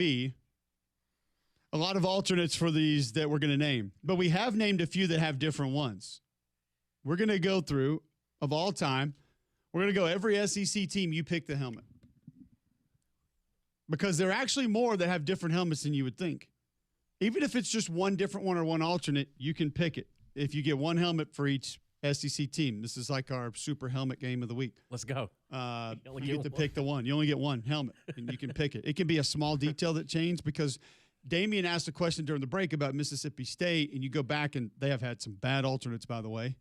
be a lot of alternates for these that we're going to name, but we have named a few that have different ones. We're going to go through, of all time, we're going to go every SEC team, you pick the helmet. Because there are actually more that have different helmets than you would think. Even if it's just one different one or one alternate, you can pick it. If you get one helmet for each SEC team. This is like our super helmet game of the week. Let's go. You get to pick the one. You only get one helmet, and you can pick it. It can be a small detail that changed because Damian asked a question during the break about Mississippi State, and you go back, and they have had some bad alternates, by the way.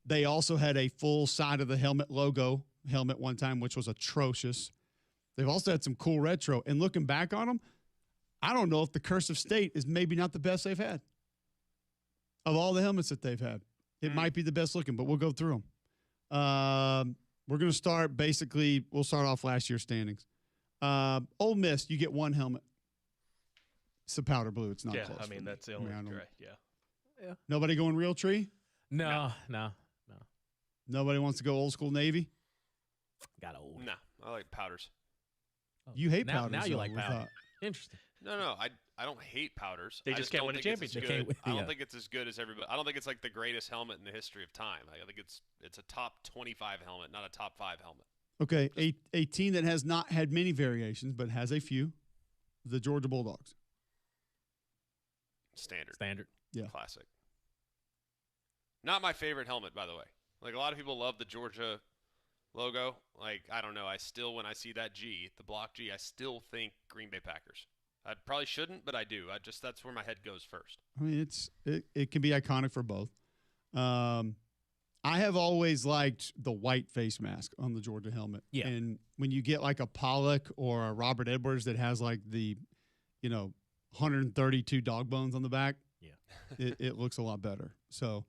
They also had a full side of the helmet logo helmet one time, which was atrocious. They've also had some cool retro. And looking back on them, I don't know if the Curse of State is maybe not the best they've had. Of all the helmets that they've had, it might be the best looking, but we'll go through them. We're going to start basically, we'll start off last year's standings. Ole Miss, you get one helmet. It's the powder blue. It's not close. I mean, that's the only right. Yeah. Nobody going real tree? No. Nobody wants to go old school Navy? Got old. No, I like powders. You hate powders. Now you like powder. Interesting. No, I don't hate powders. They just can't win a championship. I don't think it's as good as everybody. I don't think it's like the greatest helmet in the history of time. I think it's a top 25 helmet, not a top 5 helmet. Okay, a team that has not had many variations but has a few, the Georgia Bulldogs. Standard. Yeah. Classic. Not my favorite helmet, by the way. Like, a lot of people love the Georgia logo. Like, I don't know. I still, when I see that G, the block G, I still think Green Bay Packers. I probably shouldn't, but I do. That's where my head goes first. I mean, it can be iconic for both. I have always liked the white face mask on the Georgia helmet. Yeah. And when you get like a Pollock or a Robert Edwards that has like the, 132 dog bones on the back, it looks a lot better. So,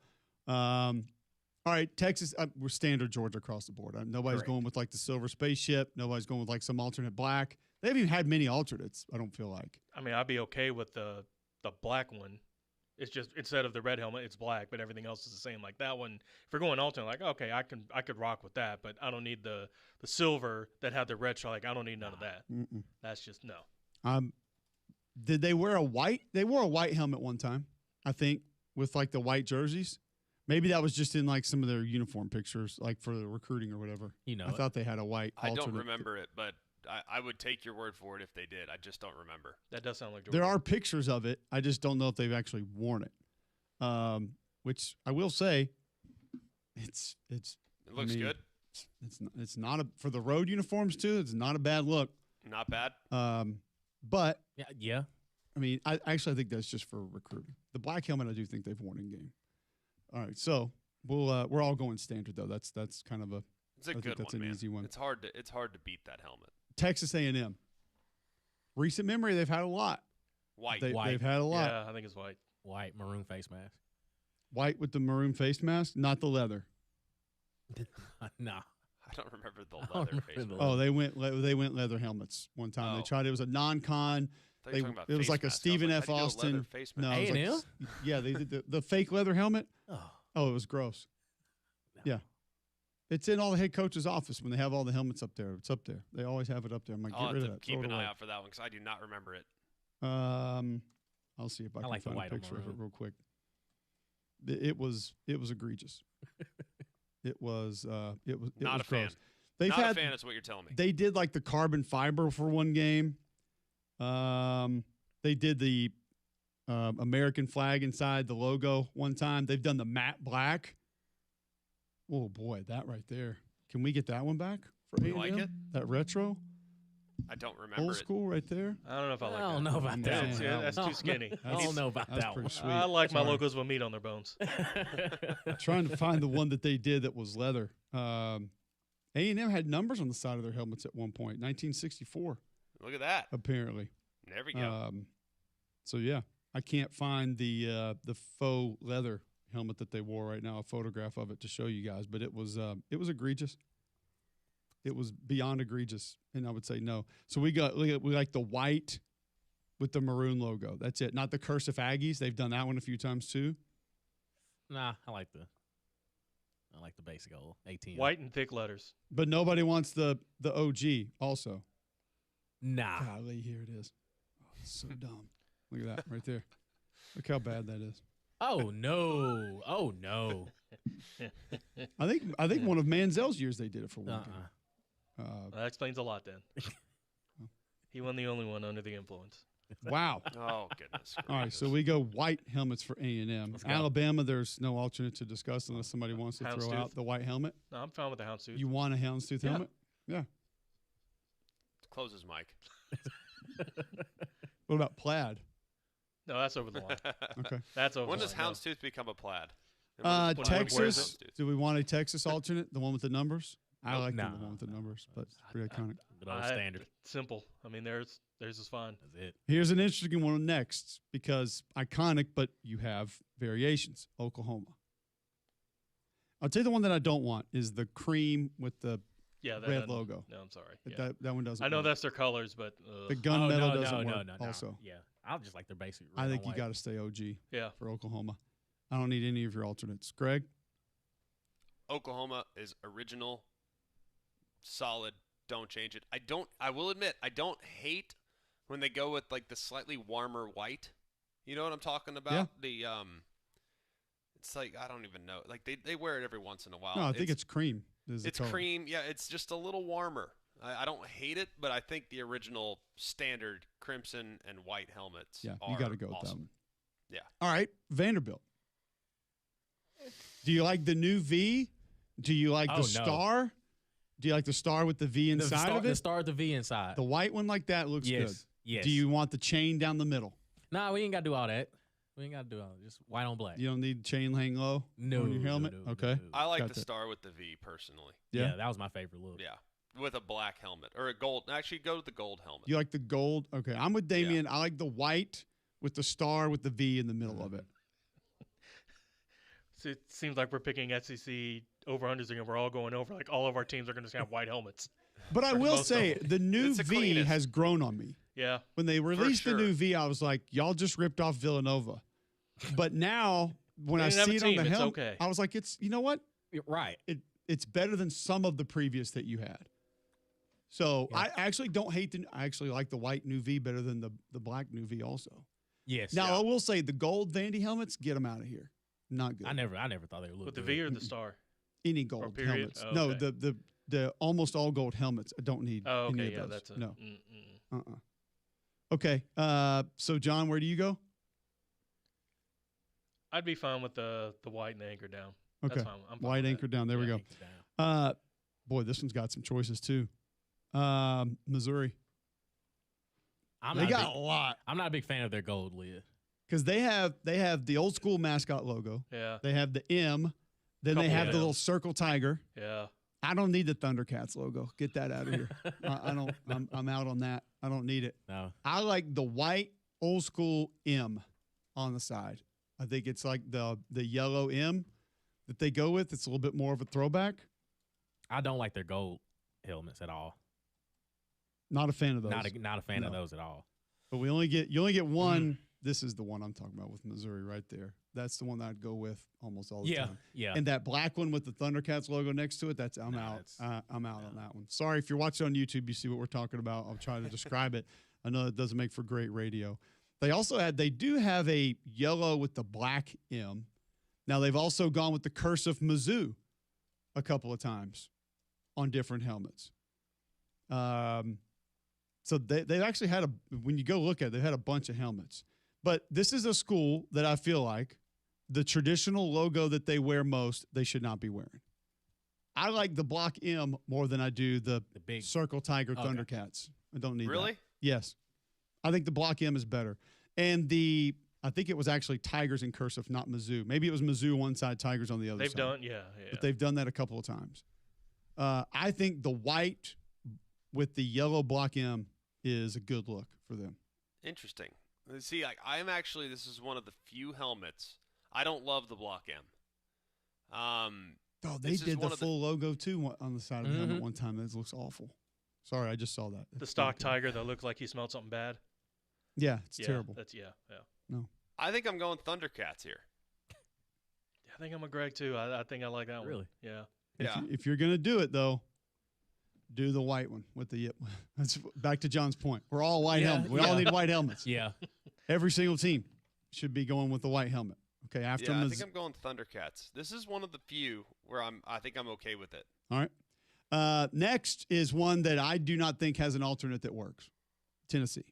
all right, Texas, we're standard Georgia across the board. Nobody's going with like the silver spaceship. Nobody's going with like some alternate black. They haven't even had many alternates, I don't feel like. I mean, I'd be okay with the black one. It's just instead of the red helmet, it's black, but everything else is the same. Like that one, if we're going alternate, like okay, I could rock with that, but I don't need the silver that had the retro. Like I don't need none of that. Mm-mm. That's just no. Did they wear a white? They wore a white helmet one time, I think, with like the white jerseys. Maybe that was just in like some of their uniform pictures, like for the recruiting or whatever. I thought they had a white alternate. I don't remember it, but I would take your word for it if they did. I just don't remember. That does sound like Georgia. There are pictures of it. I just don't know if they've actually worn it. Which I will say, it looks good. It's not for the road uniforms too. It's not a bad look. Not bad. But yeah. I mean, I actually think that's just for recruiting. The black helmet, I do think they've worn in game. All right, so we're all going standard though. That's kind of it's a good one, man. Easy one. It's hard to beat that helmet. Texas A&M. Recent memory, they've had a lot. White. They've had a lot. Yeah, I think it's white. White maroon face mask. White with the maroon face mask, not the leather. No. I don't remember the leather face mask. Oh, they went leather helmets one time. Oh. They tried. It was a non-con. It was like a Stephen F. Austin. No, A&M? Like, yeah, they did the fake leather helmet. Oh, it was gross. No. Yeah. It's in all the head coach's office when they have all the helmets up there. It's up there. They always have it up there. I'm like, get rid of that. Keep an eye out for that one because I do not remember it. I'll see if I can find a picture of it real quick. It was egregious. It was not a gross. fan. Not a fan is what you're telling me. They did like the carbon fiber for one game. They did the American flag inside the logo one time. They've done the matte black. Oh boy, that right there. Can we get that one back for A&M? Like it? That retro? I don't remember Old school right there. I don't know if I like that. I don't know about that. That's too skinny. I don't know about that one. Sweet. I like my logos with meat on their bones. I'm trying to find the one that they did that was leather. A&M had numbers on the side of their helmets at one point, 1964. Look at that. Apparently. There we go. So yeah, I can't find the faux leather helmet that they wore right now, a photograph of it to show you guys, but it was egregious. It was beyond egregious, and I would say no. So we like the white with the maroon logo. That's it. Not the cursive Aggies. They've done that one a few times too. Nah, I like the basic old ATM. White and thick letters. But nobody wants the OG also. Nah. Golly, here it is. So dumb. Look at that right there. Look how bad that is. Oh no! Oh no! I think one of Manziel's years they did it for one game. Well, that explains a lot then. He won the only one under the influence. Wow. Oh goodness. All right, so we go white helmets for A&M. Let's go. Alabama, there's no alternate to discuss unless somebody wants to throw Houndstooth. out the white helmet. No, I'm fine with the houndstooth. You want a houndstooth Yeah. helmet? Yeah. Close his mic. What about plaid? No, that's over the line. Okay. That's over When the does line. houndstooth become a plaid? When wears Texas. it. Do we want a Texas alternate? The one with the numbers? I Nope. like No. the one with the numbers, but it's pretty iconic. Good old standard. Simple. I mean, theirs is fine. That's it. Here's an interesting one next because iconic, but you have variations. Oklahoma. I'll tell you the one that I don't want is the cream with the Yeah, that red doesn't- logo. No, I'm sorry. Yeah. That one doesn't I know work. that's their colors, but The gunmetal no, doesn't no, work no. also. Yeah, I'll just like their basic. I red think on you white. got to stay OG yeah. for Oklahoma. I don't need any of your alternates. Greg? Oklahoma is original, solid. Don't change it. I will admit, I don't hate when they go with like the slightly warmer white. You know what I'm talking about? Yeah. It's like I don't even know. Like they wear it every once in a while. No, I think it's cream. is the It's color. cream. Yeah, it's just a little warmer. I don't hate it, but I think the original standard crimson and white helmets. Yeah, are you got to go with that awesome. one. Yeah. All right, Vanderbilt. Do you like the new V? Do you like Oh, the no. star? Do you like the star with the V inside of The it? star with the V inside. The white one like that looks yes. good. Yes. Do you want the chain down the middle? Nah, we ain't got to do all that. We ain't got to do all that. Just white on black. You don't need chain hang low No. on your helmet? no, no, Okay. no. I like Got the that. star with the V personally. Yeah. Yeah, that was my favorite look. Yeah, with a black helmet or a gold. Actually, go with the gold helmet. You like the gold? Okay, I'm with Damien. I like the white with the star with the V in the middle of it. So it seems like we're picking SEC over-unders and we're all going over. Like all of our teams are going to have white helmets. But I will most of say them. the new It's the V cleanest. has grown on me. Yeah. When they released sure. the new V, I was like, y'all just ripped off Villanova. But now when They I didn't have see a it on team, the it's helmet, okay. I was like, you know what? You're right. It's better than some of the previous that you had. So Yeah. I actually don't hate I actually like the white new V better than the black new V also. Yes. Now I will say the gold Vandy helmets, get them out of here. Not good. I never thought they would look With the good. V or the star? Any gold period? helmets. Oh, No, okay. the almost all gold helmets. I don't need Oh, any okay. of Yeah, those. that's a No. mm-mm. Okay. So John, where do you go? I'd be fine with the white and the anchor down. Okay. That's fine. I'm fine White with that. anchor down. There we Yeah. go. Boy, this one's got some choices too. Missouri. I'm They not, got a lot I'm not a big fan of their gold lid. because they have the old school mascot logo. Yeah. They have the M. Then they Couple have of the little Ms. circle tiger. Yeah. I don't need the Thundercats logo. Get that out of here. I don't. I'm out on that. I don't need it. No. I like the white old school M on the side. I think it's like the yellow M that they go with. It's a little bit more of a throwback. I don't like their gold helmets at all. Not a fan of those. Not a fan of No. those at all. But you only get one. This is the one I'm talking about with Missouri right there. That's the one that I'd go with almost all the Yeah. time. Yeah. And that black one with the Thundercats logo next to it, I'm No, out. it's- I'm out on that one. Sorry if you're watching on YouTube, you see what we're talking about. I'll try to describe it. I know it doesn't make for great radio. They do have a yellow with the black M. Now they've also gone with the cursive Mizzou a couple of times on different helmets. So they've actually had when you go look at it, they've had a bunch of helmets. But this is a school that I feel like the traditional logo that they wear most, they should not be wearing. I like the block M more than I do the big Circle Tiger Okay. Thundercats. I don't need Really? that. Yes. I think the block M is better. And I think it was actually Tigers in cursive, not Mizzou. Maybe it was Mizzou on one side, Tigers on the other They've side. done, yeah. But they've done that a couple of times. I think the white with the yellow block M is a good look for them. Interesting. See, I'm actually, this is one of the few helmets. I don't love the block M. Oh, they This is did the one of the- full logo too on the side of the helmet one time. That looks awful. Sorry, I just saw that. The It's stock not good. tiger that looks like he smelled something bad. Yeah, it's Yeah, terrible. That's yeah. I think I'm going Thundercats here. I think I'm a Greg too. I think I like that one. Really? Yeah. Yeah. If you're gonna do it though, do the white one with the. That's back to John's point. We're all white helmets. We all yeah. need white helmets. Yeah. Every single team should be going with the white helmet. Okay, after I think I'm going Thundercats. This is one of the few where I think I'm okay with it. all right. Next is one that I do not think has an alternate that works. Tennessee.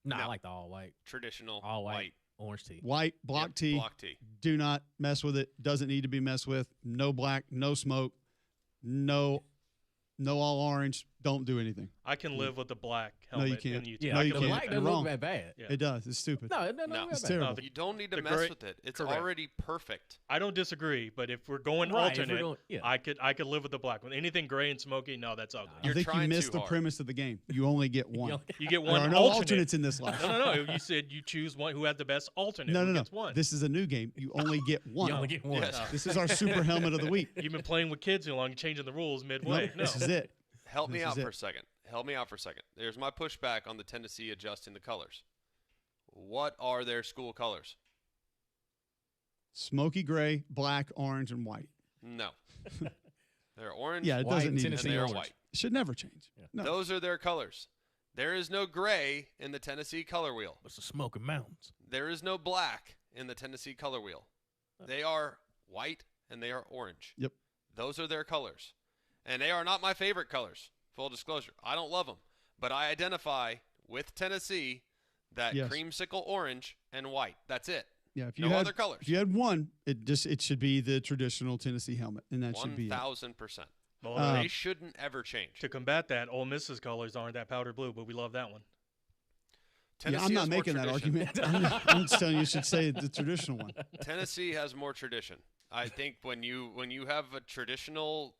Nah, I No. like the all white. Traditional All white. Orange tee. White block Yep, tee. Block tee. Do not mess with it. Doesn't need to be messed with. No black. No smoke. No all orange. Don't do anything. I can live with the black No, helmet. you can't. And Yeah, No, you the can't. black You're doesn't wrong. look that bad. Yeah. It does. It's stupid. No, it doesn't No. look It's that bad. terrible. You don't need to The mess gray- with it. It's correct. already perfect. I don't disagree, but if we're going Right, if we're alternate, going- yeah. I could live with the black one. Anything gray and smoky, no, that's ugly. I You're think you trying missed too the hard. premise of the game. You only get one. know, You get There one are no alternate. alternates in this life. No. You said you choose one who had the best alternate. No, Who no, no. gets one? This is a new game. You only get one. You only get one. Yes. This is our super helmet of the week. You've been playing with kids too long, you're changing the rules midway. No, this is it. Help me This out is for it. a second. Help me out for a second. There's my pushback on the Tennessee adjusting the colors. What are their school colors? Smoky gray, black, orange, and white. No. They're orange Yeah, it White doesn't and need to and Tennessee they are orange. white. It should never change. Yeah. No. Those are their colors. There is no gray in the Tennessee color wheel. What's the Smoky Mountains? There is no black in the Tennessee color wheel. They are white and they are orange. Yep. Those are their colors. And they are not my favorite colors, full disclosure. I don't love them. But I identify with Tennessee that Yes. creamsicle orange and white. That's it. Yeah, if you No had other colors. if you had one, it should be the traditional Tennessee helmet, and that should be it. 1,000%. Well, They shouldn't ever change. to combat that, Ole Miss's colors aren't that powder blue, but we love that one. Yeah, I'm Tennessee not has more making that tradition. argument. I'm just telling you should say the traditional one. Tennessee has more tradition. I think when you have a traditional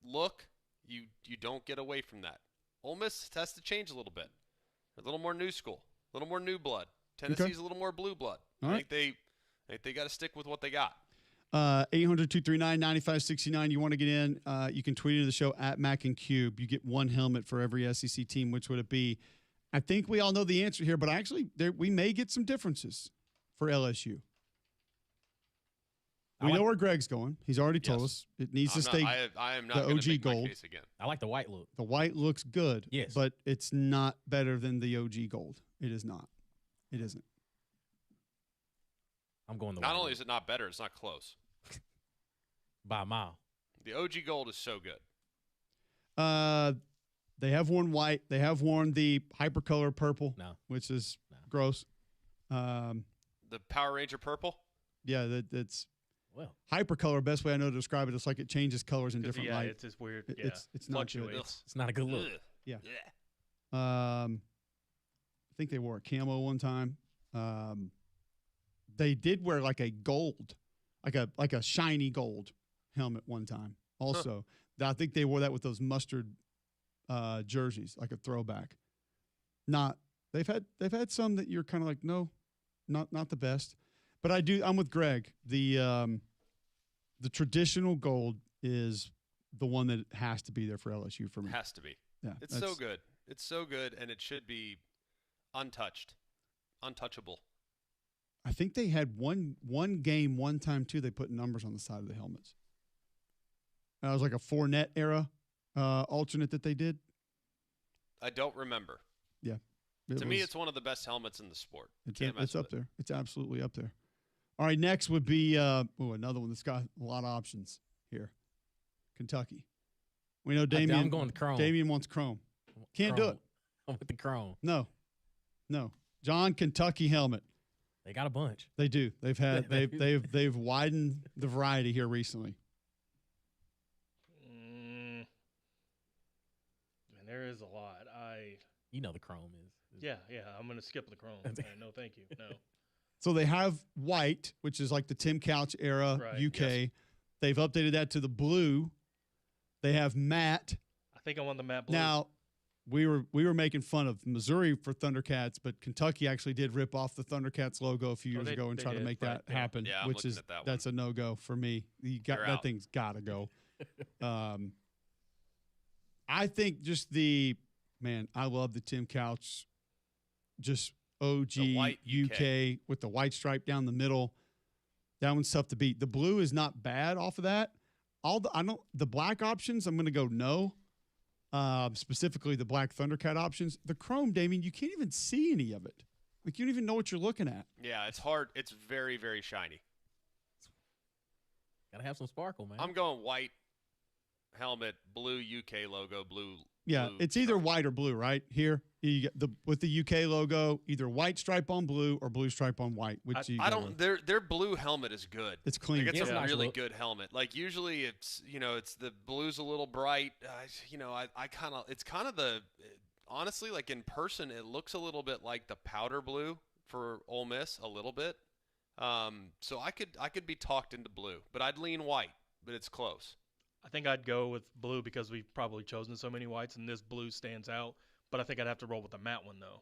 look, you don't get away from that. Ole Miss has to change a little bit. A little more new school, a little more new blood. Tennessee's a little more blue blood. All I right. think they got to stick with what they got. 800-239-9569. You want to get in, you can tweet into the show at Mac and Cube. You get one helmet for every SEC team. Which would it be? I think we all know the answer here, but actually we may get some differences for LSU. We know where Greg's going. He's already told Yes. us it needs I'm to not- stay. I am not the going OG to make gold. my case again. I like the white look. The white looks good, Yes. but it's not better than the OG gold. It is not. It isn't. I'm going the Not white only look. is it not better, it's not close. By a mile. The OG gold is so good. They have worn white. They have worn the hypercolor purple, No. which is No. gross. The Power Ranger purple. Yeah, that's Well, hypercolor. Best way I know to describe it. It's like it changes colors in 'Cause, different yeah, light. it's just weird. It- Yeah, it's not good. fluctuates. it's not a good look. Ugh. Yeah. Yeah. I think they wore a camo one time. They did wear like a gold, like a shiny gold helmet one time. Also, I think they wore that with those mustard jerseys, like a throwback. They've had some that you're kind of like, no, not the best. But I'm with Greg. The traditional gold is the one that has to be there for LSU for me. Has to be. Yeah, It's so good. It's so good, and it should be untouched, untouchable. I think they had one game one time too. They put numbers on the side of the helmets. That was like a 4-net era alternate that they did. I don't remember. Yeah, To me, it's one of the best helmets in the sport. it's Can't mess up with it. there. It's absolutely up there. All right, next would be another one that's got a lot of options here. Kentucky. We know Damian. I'm going to Chrome. Damian wants Chrome. Can't do Chrome. it. I'm with the Chrome. No. John, Kentucky helmet. They got a bunch. They do. They've widened the variety here recently. Man, there is a lot. You know the Chrome is. Yeah. I'm gonna skip the chrome. No, thank you. No. So they have white, which is like the Tim Couch era Right, UK. yes. They've updated that to the blue. They have matte. I think I want the matte blue. Now, we were making fun of Missouri for Thundercats, but Kentucky actually did rip off the Thundercats logo a few years they- ago and they try to did, make right, that yeah. happen, Yeah, I'm which looking is at that that's a no-go for me. You're That out. thing's got to go. I think just I love the Tim Couch, just OG The white UK with the white stripe down the middle. That one's tough to beat. The blue is not bad off of that. the black options, I'm going to go no. Specifically the black Thundercat options. The chrome, Damien, you can't even see any of it. Like, you don't even know what you're looking at. Yeah, it's hard. It's very, very shiny. Gotta have some sparkle, man. I'm going white helmet, blue UK logo, blue. Yeah, blue it's either stripe. white or blue, right? Here, you get with the UK logo, either white stripe on blue or blue stripe on white. Which I don't. Their blue helmet is good. It's clean. Like, it's Yeah. a Nice really look. good helmet. Like, usually it's it's the blue's a little bright. I kind of it's kind of the honestly, like, in person it looks a little bit like the powder blue for Ole Miss a little bit. So I could be talked into blue, but I'd lean white. But it's close. I think I'd go with blue because we've probably chosen so many whites, and this blue stands out. But I think I'd have to roll with the matte one, though.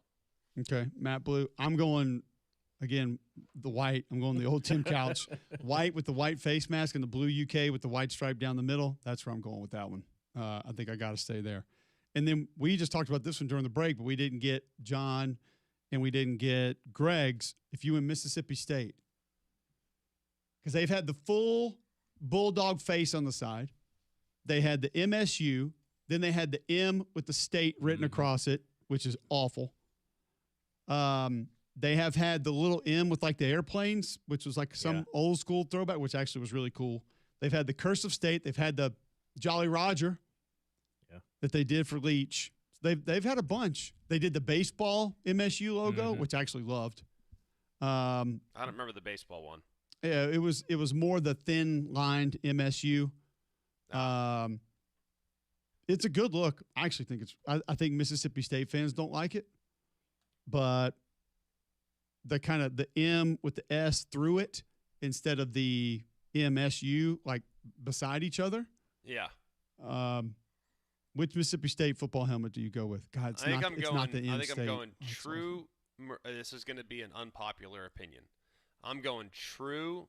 Okay, matte blue. I'm going, again, the white. I'm going the old Tim Couch. White with the white face mask and the blue UK with the white stripe down the middle. That's where I'm going with that one. I think I got to stay there. And then we just talked about this one during the break, but we didn't get John and we didn't get Greg's if you win Mississippi State. Because they've had the full bulldog face on the side. They had the MSU. Then they had the M with the state written across it, which is awful. They have had the little M with like the airplanes, which was like some old school throwback, which actually was really cool. They've had the cursive state. They've had the Jolly Roger that they did for Leach. They've had a bunch. They did the baseball MSU logo, which I actually loved. I don't remember the baseball one. Yeah, it was more the thin lined MSU. It's a good look. I actually think I think Mississippi State fans don't like it, but the kind of the M with the S through it instead of the MSU like beside each other. Yeah. Which Mississippi State football helmet do you go with? God, it's not the M I think State. I'm going true. This is going to be an unpopular opinion. I'm going true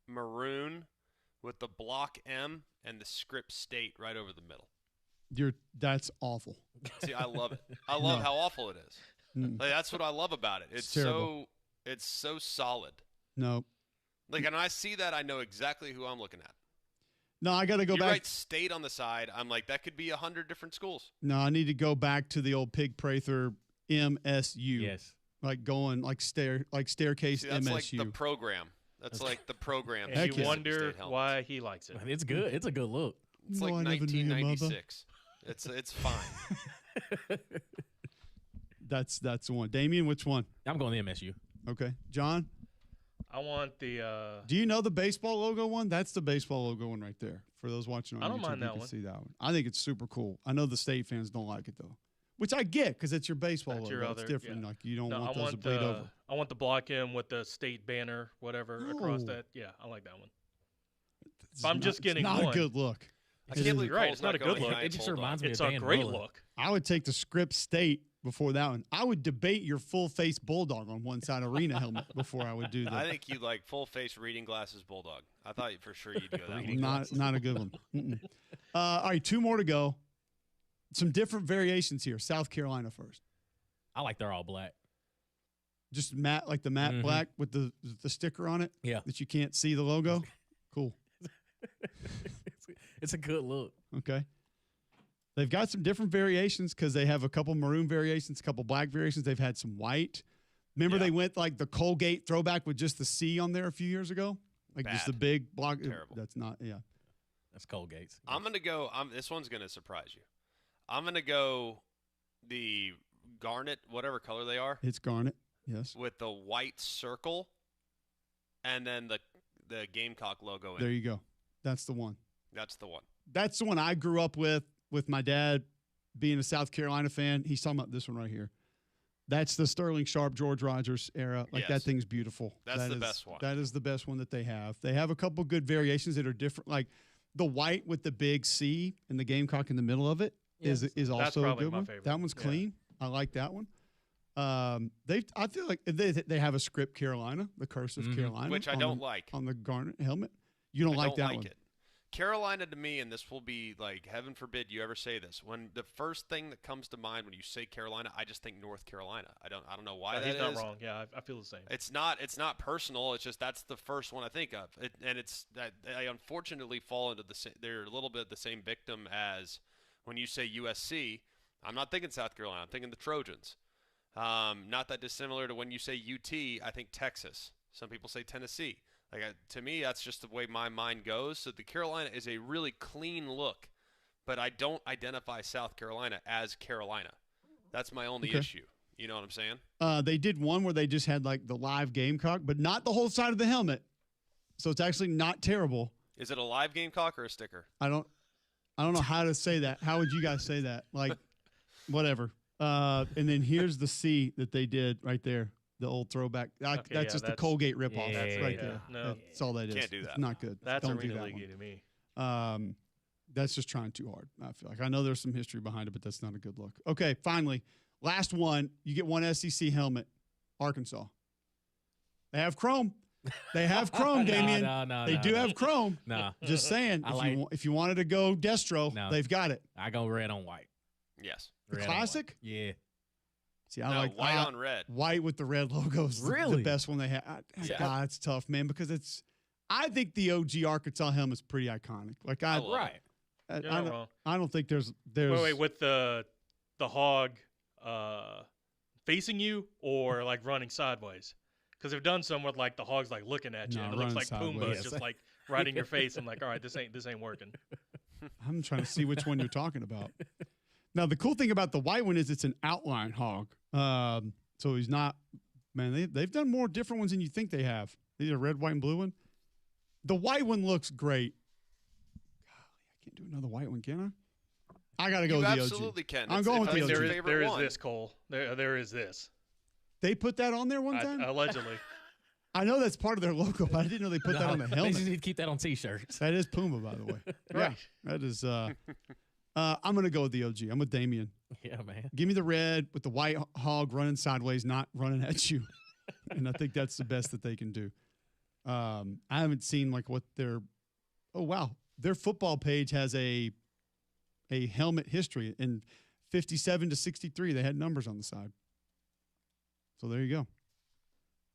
maroon with the block M and the script state right over the middle. That's awful. See, I love it. I love how awful it is. Like, that's what I love about it. It's so solid. No. Like, and when I see that, I know exactly who I'm looking at. No, I got to go You back. write state on the side. I'm like, that could be 100 different schools. No, I need to go back to the old Pig Prather MSU. Yes. Like going like staircase See, that's MSU. like the program. That's like the program. And Heck you yeah. wonder why he likes it. It's good. It's a good look. It's No, like I never knew your mother. 1996. It's fine. That's the one. Damien, which one? I'm going to MSU. Okay. John? I want the. Do you know the baseball logo one? That's the baseball logo one right there. For those watching on I don't YouTube, mind you that can one. see that one. I think it's super cool. I know the state fans don't like it though, which I get because it's your baseball That's logo. your It's other- different. yeah. Like you don't No, want I those want to bleed over. I want the block M with the state banner, whatever, across No. that. Yeah, I like that one. It's I'm not- just getting it's not one. a good look. I It can't is- believe Right, Cole's it's not a going good look. giant It just bulldog. reminds me It's of a Dan great Mullen. look. I would take the script state before that one. I would debate your full face bulldog on one side arena helmet before I would do that. I think you like full face reading glasses bulldog. I thought for sure you'd go that Reading one. not a good one. All right, two more to go. Some different variations here. South Carolina first. I like they're all black. Just matte, like the matte Mhm. black with the sticker on it. Yeah. That you can't see the logo. Cool. It's a good look. Okay. They've got some different variations because they have a couple maroon variations, a couple black variations. They've had some white. Remember they went like the Colgate throwback with just the C on there a few years ago? Like just the Bad. big block. Terrible. That's not, yeah. That's Colgate's. I'm gonna go. This one's gonna surprise you. I'm gonna go the garnet, whatever color they are, It's garnet. Yes. with the white circle, and then the Gamecock logo. There you go. That's the one. That's the one. That's the one I grew up with my dad being a South Carolina fan. He's talking about this one right here. That's the Sterling Sharp, George Rogers era. Like Yes. that thing's beautiful. That's That the is- best one. That is the best one that they have. They have a couple good variations that are different. Like the white with the big C and the Gamecock in the middle of it is also a probably good my one. favorite. That one's Yeah. clean. I like that one. I feel like they have a script Carolina, the cursive Carolina, Which I on don't the, like. on the garnet helmet. You don't I like don't that like one. it. Carolina to me, and this will be like, heaven forbid you ever say this. When the first thing that comes to mind when you say Carolina, I just think North Carolina. I don't know why that he's is. not wrong. Yeah, I feel the same. It's not personal. It's just that's the first one I think of, and it's that I unfortunately fall into they're a little bit the same victim as when you say USC. I'm not thinking South Carolina. I'm thinking the Trojans. Not that dissimilar to when you say UT. I think Texas. Some people say Tennessee. Like to me, that's just the way my mind goes. So the Carolina is a really clean look, but I don't identify South Carolina as Carolina. That's my only issue. You know what I'm saying? They did one where they just had like the live Gamecock, but not the whole side of the helmet. So it's actually not terrible. Is it a live Gamecock or a sticker? I don't know how to say that. How would you guys say that? Like, whatever. And then here's the C that they did right there. The old throwback. That's just the Colgate ripoff. Yeah, That's right yeah. there. No. That's all that is. Can't do that. It's not good. That's Don't do arena that league to me. one. That's just trying too hard. I feel like I know there's some history behind it, but that's not a good look. Okay, finally, last one. You get one SEC helmet. Arkansas. They have chrome. They have chrome, Damien. They do have chrome. Nah. Just saying. If you wanted to go destro, they've got it. I go red on white. Yes. The Red on white. classic? Yeah. See, I like white on red. White with the red logo is the Really? best one they have. God, it's tough, man, because I think the OG Arkansas helmet's pretty iconic. Like I love Right. You're not wrong. I don't think there's Wait, with the hog facing you or like running sideways? Because they've done some with like the hog's like looking at you, No, and it looks like running Pumbaa sideways. is just like right in your face. I'm like, all right, this ain't working. I'm trying to see which one you're talking about. Now, the cool thing about the white one is it's an outline hog. So he's not, man, they've done more different ones than you think they have. These are red, white, and blue one. The white one looks great. Golly, I can't do another white one, can I? I got to go You with the OG. absolutely can. I'm It's- going if with the that's OG. your There favorite is one. this, Cole. There is this. They put that on there one time? Allegedly. I know that's part of their logo, but I didn't know they put that on the They helmet. just need to keep that on T-shirts. That is Pumbaa, by the way. Yeah, Right. that is. I'm going to go with the OG. I'm with Damien. Yeah, man. Give me the red with the white hog running sideways, not running at you. And I think that's the best that they can do. I haven't seen like what their – oh, wow. Their football page has a helmet history. In 57 to 63, they had numbers on the side. So there you go.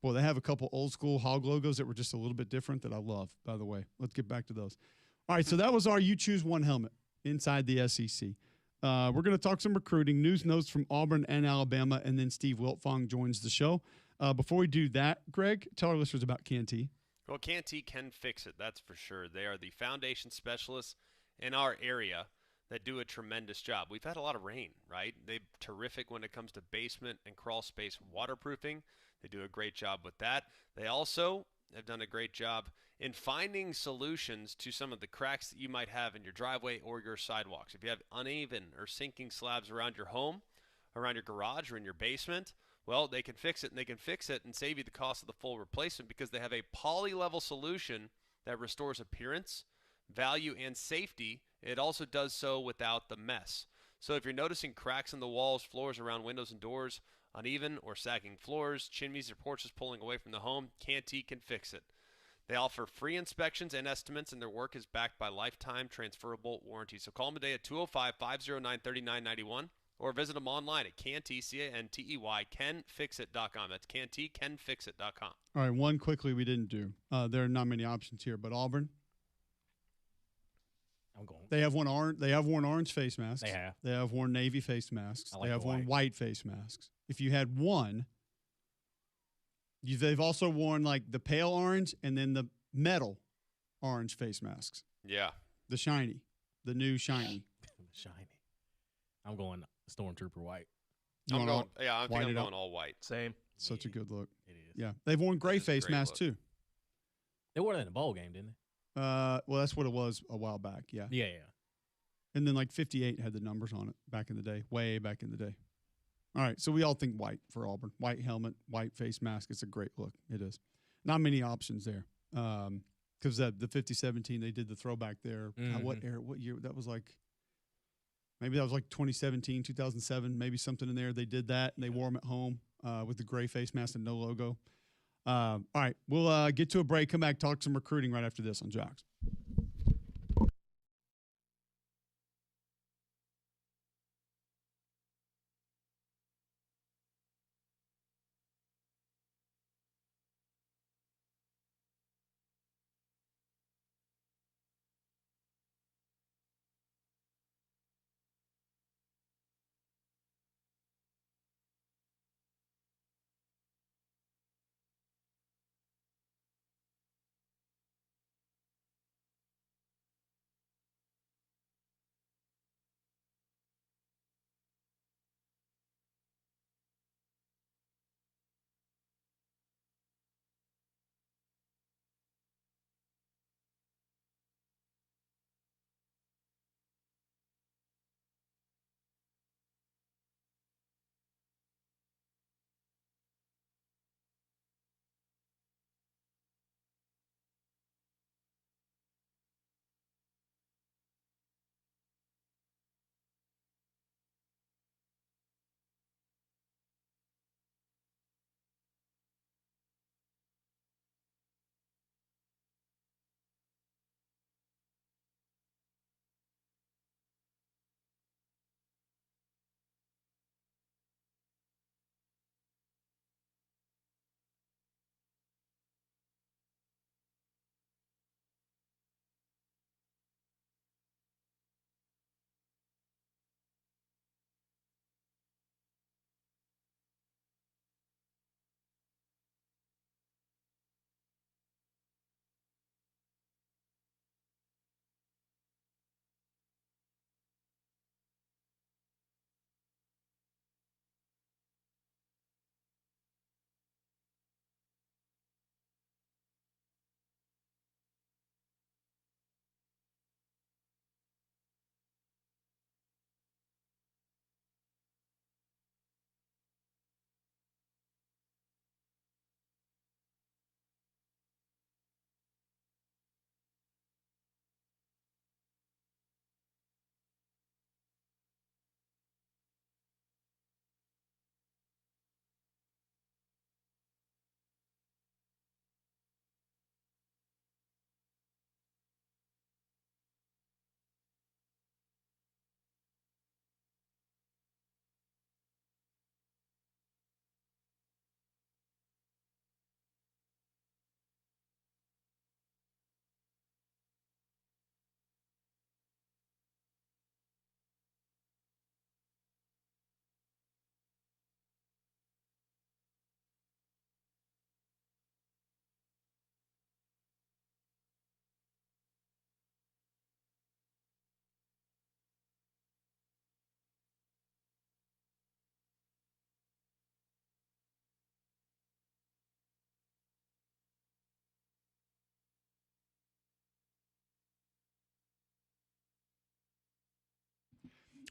Well, they have a couple old school hog logos that were just a little bit different that I love, by the way. Let's get back to those. All right, so that was our You Choose One helmet inside the SEC. We're going to talk some recruiting, news notes from Auburn and Alabama, and then Steve Wiltfong joins the show. Before we do that, Greg, tell our listeners about Canty. Well, Canty can fix it, that's for sure. They are the foundation specialists in our area that do a tremendous job. We've had a lot of rain, right? They're terrific when it comes to basement and crawl space waterproofing. They do a great job with that. They also have done a great job in finding solutions to some of the cracks that you might have in your driveway or your sidewalks. If you have uneven or sinking slabs around your home, around your garage, or in your basement, well, they can fix it, and they can fix it and save you the cost of the full replacement because they have a poly-level solution that restores appearance, value, and safety. It also does so without the mess. So if you're noticing cracks in the walls, floors, around windows and doors, uneven or sagging floors, chimneys or porches pulling away from the home, Canty can fix it. They offer free inspections and estimates, and their work is backed by lifetime transferable warranties. So call them today at 205-509-3991 or visit them online at Canty, C-A-N-T-E-Y, canfixit.com. That's Canty, canfixit.com. All right, one quickly we didn't do. There are not many options here, but Auburn. I'm going. They have worn orange face masks. They have. They have worn navy face masks. I like They have the worn white. white face masks. If you had one, they've also worn like the pale orange and then the metal orange face masks. Yeah. The new shiny. Shiny. I'm going Stormtrooper white. You I'm want going, I think white I'm it up? going all white. Same. Such a good look. It is. Yeah, they've worn gray is a face great masks look. too. They wore that in a bowl game, didn't Well, that's what it was a while back. Yeah, they? Yeah. and then like 58 had the numbers on it back in the day, way back in the day. All right, so we all think white for Auburn. White helmet, white face mask. It's a great look. It is. Not many options there. Because the 50-17, they did the throwback there. What era? What year? That was like, maybe that was like 2017, 2007, maybe something in there. They did that, and they wore them at home with the gray face mask and no logo. All right, we'll get to a break, come back, talk some recruiting right after this on Jocks.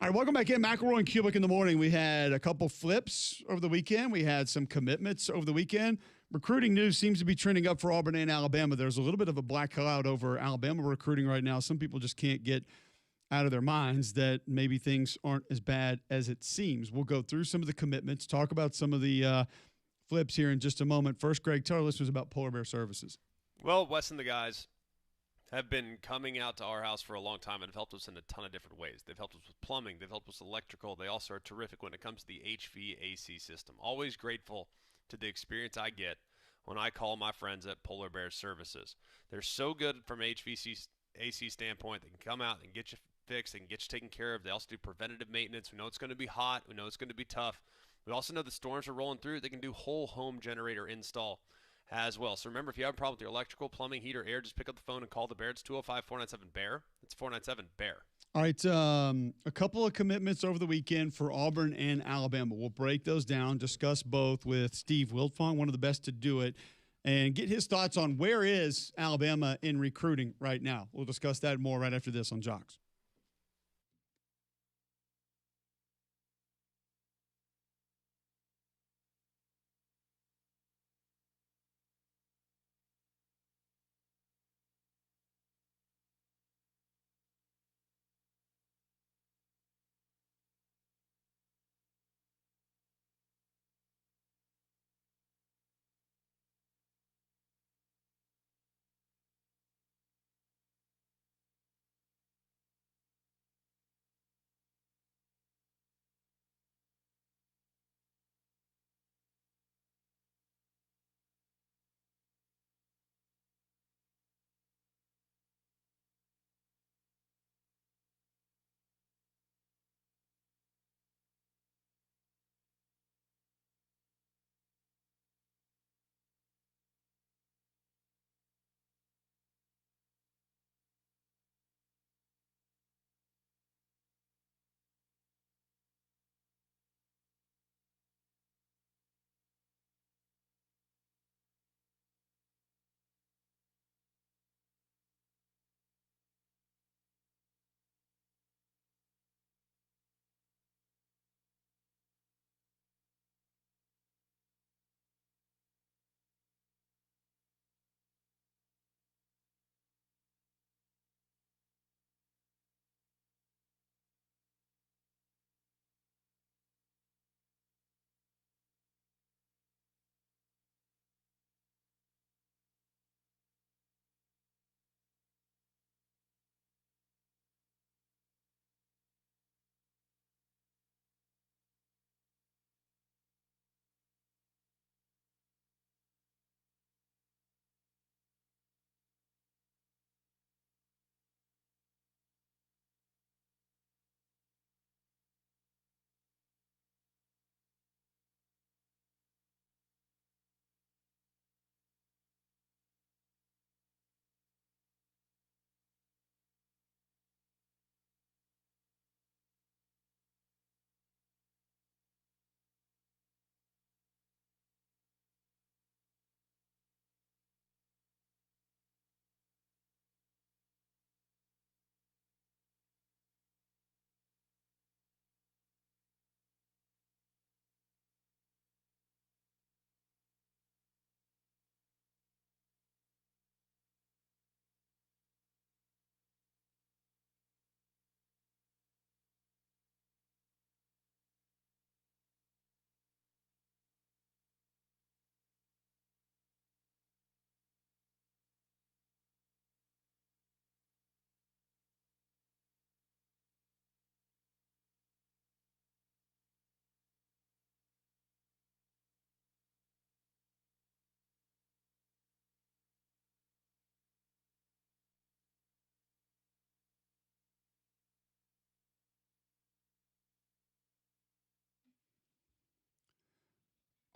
All right, welcome back in. McElroy and Cubelic in the morning. We had a couple flips over the weekend. We had some commitments over the weekend. Recruiting news seems to be trending up for Auburn and Alabama. There's a little bit of a black cloud over Alabama recruiting right now. Some people just can't get out of their minds that maybe things aren't as bad as it seems. We'll go through some of the commitments, talk about some of the flips here in just a moment. First, Greg, tell our listeners about Polar Bear Services. Well, Wes and the guys have been coming out to our house for a long time and have helped us in a ton of different ways. They've helped us with plumbing. They've helped us with electrical. They also are terrific when it comes to the HVAC system. Always grateful to the experience I get when I call my friends at Polar Bear Services. They're so good from an HVAC standpoint. They can come out and get you fixed. They can get you taken care of. They also do preventative maintenance. We know it's going to be hot. We know it's going to be tough. We also know the storms are rolling through. They can do whole home generator install as well. So remember, if you have a problem with your electrical, plumbing, heat, or air, just pick up the phone and call the Bear. It's 205-497-BEAR. It's 497-BEAR. All right, a couple of commitments over the weekend for Auburn and Alabama. We'll break those down, discuss both with Steve Wiltfong, one of the best to do it, and get his thoughts on where is Alabama in recruiting right now. We'll discuss that more right after this on Jocks.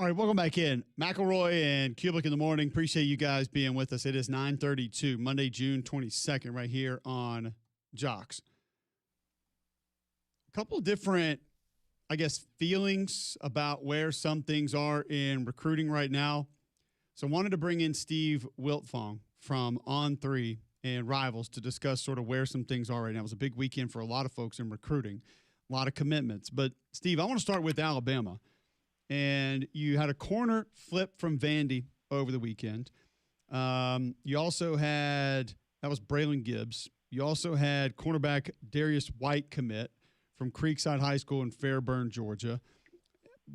All right, welcome back in. McElroy and Cubelic in the morning. Appreciate you guys being with us. It is 9:32, Monday, June 22nd, right here on Jocks. A couple of different, I guess, feelings about where some things are in recruiting right now. So I wanted to bring in Steve Wiltfong from On3 and Rivals to discuss sort of where some things are right now. It was a big weekend for a lot of folks in recruiting. a lot of commitments. But, Steve, I want to start with Alabama. And you had a corner flip from Vandy over the weekend. You also had – that was Braylon Gibbs. You also had cornerback Darius White commit from Creekside High School in Fairburn, Georgia.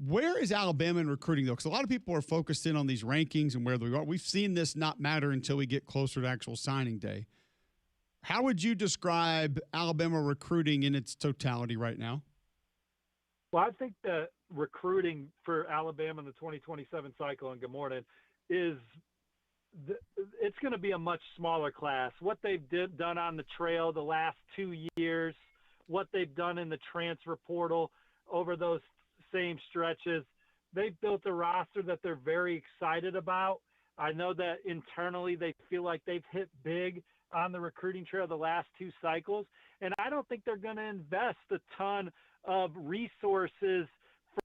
Where is Alabama in recruiting, though? Because a lot of people are focused in on these rankings and where they are. We've seen this not matter until we get closer to actual signing day. How would you describe Alabama recruiting in its totality right now? Well, I think that recruiting for Alabama in the 2027 cycle, and good morning, it's going to be a much smaller class. What they've done on the trail the last 2 years, what they've done in the transfer portal over those same stretches, they've built a roster that they're very excited about. I know that internally they feel like they've hit big on the recruiting trail the last 2 cycles, and I don't think they're going to invest a ton of resources